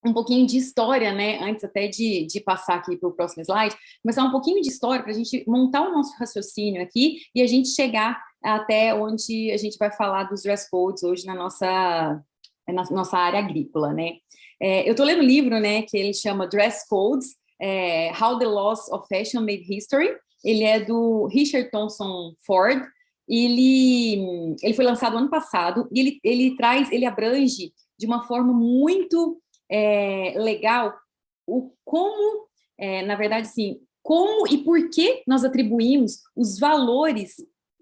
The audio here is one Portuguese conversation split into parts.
um pouquinho de história, né? Antes até de passar aqui para o próximo slide, começar um pouquinho de história para a gente montar o nosso raciocínio aqui e a gente chegar até onde a gente vai falar dos dress codes hoje na nossa área agrícola, né? Eu estou lendo um livro, né, que ele chama Dress Codes, How the Laws of Fashion Made History. Ele é do Richard Thompson Ford. Ele foi lançado ano passado e ele abrange de uma forma muito legal como, na verdade, sim, como e por que nós atribuímos os valores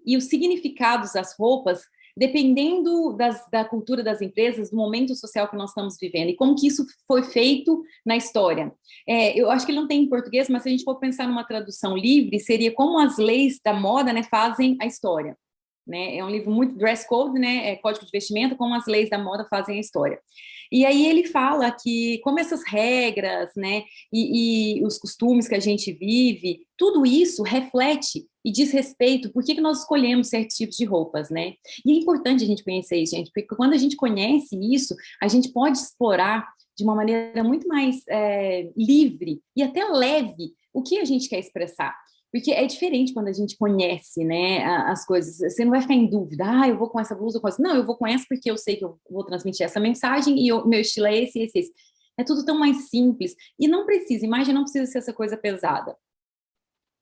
e os significados às roupas, dependendo da cultura das empresas, do momento social que nós estamos vivendo, e como que isso foi feito na história. Eu acho que ele não tem em português, mas se a gente for pensar numa tradução livre, seria como as leis da moda, né, fazem a história. Né? É um livro muito dress code, né? Código de vestimenta, como as leis da moda fazem a história. E aí ele fala que como essas regras, né, e os costumes que a gente vive, tudo isso reflete e diz respeito por que nós escolhemos certos tipos de roupas, né? E é importante a gente conhecer isso, gente, porque quando a gente conhece isso, a gente pode explorar de uma maneira muito mais livre e até leve o que a gente quer expressar. Porque é diferente quando a gente conhece, né, as coisas. Você não vai ficar em dúvida, eu vou com essa blusa, com essa. Não, eu vou com essa porque eu sei que eu vou transmitir essa mensagem e o meu estilo é esse, esse, esse. É tudo tão mais simples. E não precisa, imagem não precisa ser essa coisa pesada,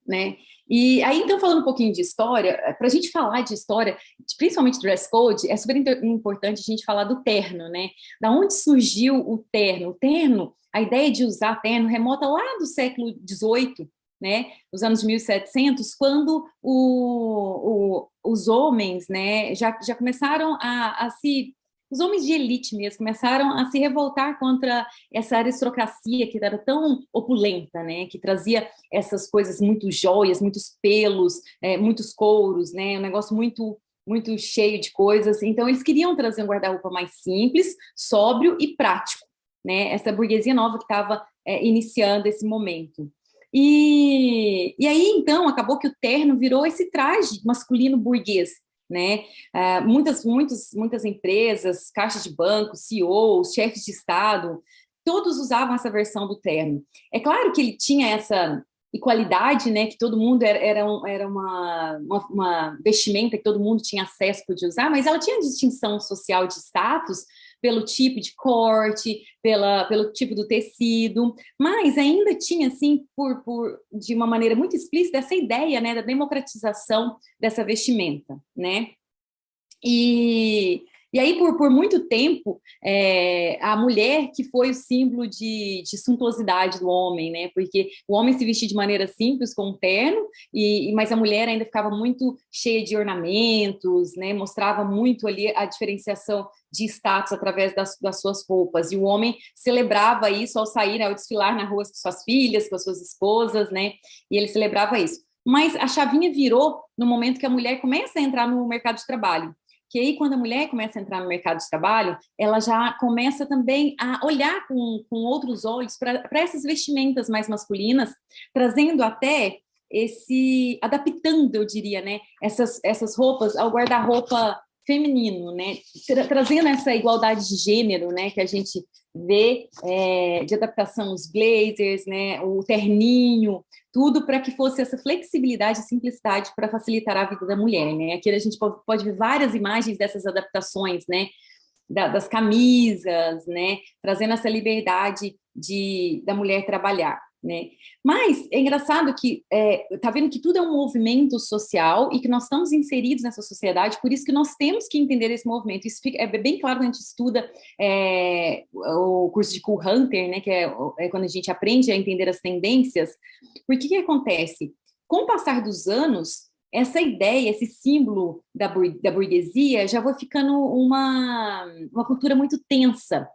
né? E aí, então, falando um pouquinho de história, para a gente falar de história, principalmente dress code, é super importante a gente falar do terno, né? Da onde surgiu o terno? O terno, a ideia de usar terno remota lá do século XVIII, né, nos anos 1700, quando os homens, né, já começaram os homens de elite mesmo, começaram a se revoltar contra essa aristocracia que era tão opulenta, né, que trazia essas coisas, muito joias, muitos pelos, muitos couros, né, um negócio muito cheio de coisas. Então, eles queriam trazer um guarda-roupa mais simples, sóbrio e prático, né, essa burguesia nova que estava iniciando esse momento. E aí, então, acabou que o terno virou esse traje masculino burguês, né? Muitas empresas, caixas de banco, CEOs, chefes de Estado, todos usavam essa versão do terno. É claro que ele tinha essa igualdade, né? Que todo mundo era uma vestimenta que todo mundo tinha acesso, podia usar, mas ela tinha distinção social de status pelo tipo de corte, pelo tipo do tecido, mas ainda tinha, assim, de uma maneira muito explícita, essa ideia, né, da democratização dessa vestimenta, né? E aí, por muito tempo, a mulher que foi o símbolo de suntuosidade do homem, né? Porque o homem se vestia de maneira simples, com um terno, mas a mulher ainda ficava muito cheia de ornamentos, né? Mostrava muito ali a diferenciação de status através das suas roupas. E o homem celebrava isso ao sair, ao desfilar na rua com suas filhas, com as suas esposas, né? E ele celebrava isso. Mas a chavinha virou no momento que a mulher começa a entrar no mercado de trabalho. Que aí, quando a mulher começa a entrar no mercado de trabalho, ela já começa também a olhar com outros olhos para essas vestimentas mais masculinas, trazendo até adaptando, eu diria, né, essas roupas ao guarda-roupa feminino, né, trazendo essa igualdade de gênero, né, que a gente vê de adaptação, os blazers, né, o terninho, tudo para que fosse essa flexibilidade e simplicidade para facilitar a vida da mulher, né? Aqui a gente pode ver várias imagens dessas adaptações, né? Das camisas, né? Trazendo essa liberdade da mulher trabalhar, né? Mas é engraçado que tá vendo que tudo é um movimento social e que nós estamos inseridos nessa sociedade, por isso que nós temos que entender esse movimento. Isso é bem claro quando a gente estuda o curso de Cool Hunter, né? Que é quando a gente aprende a entender as tendências. Porque que acontece? Com o passar dos anos, essa ideia, esse símbolo da burguesia já vai ficando uma cultura muito tensa,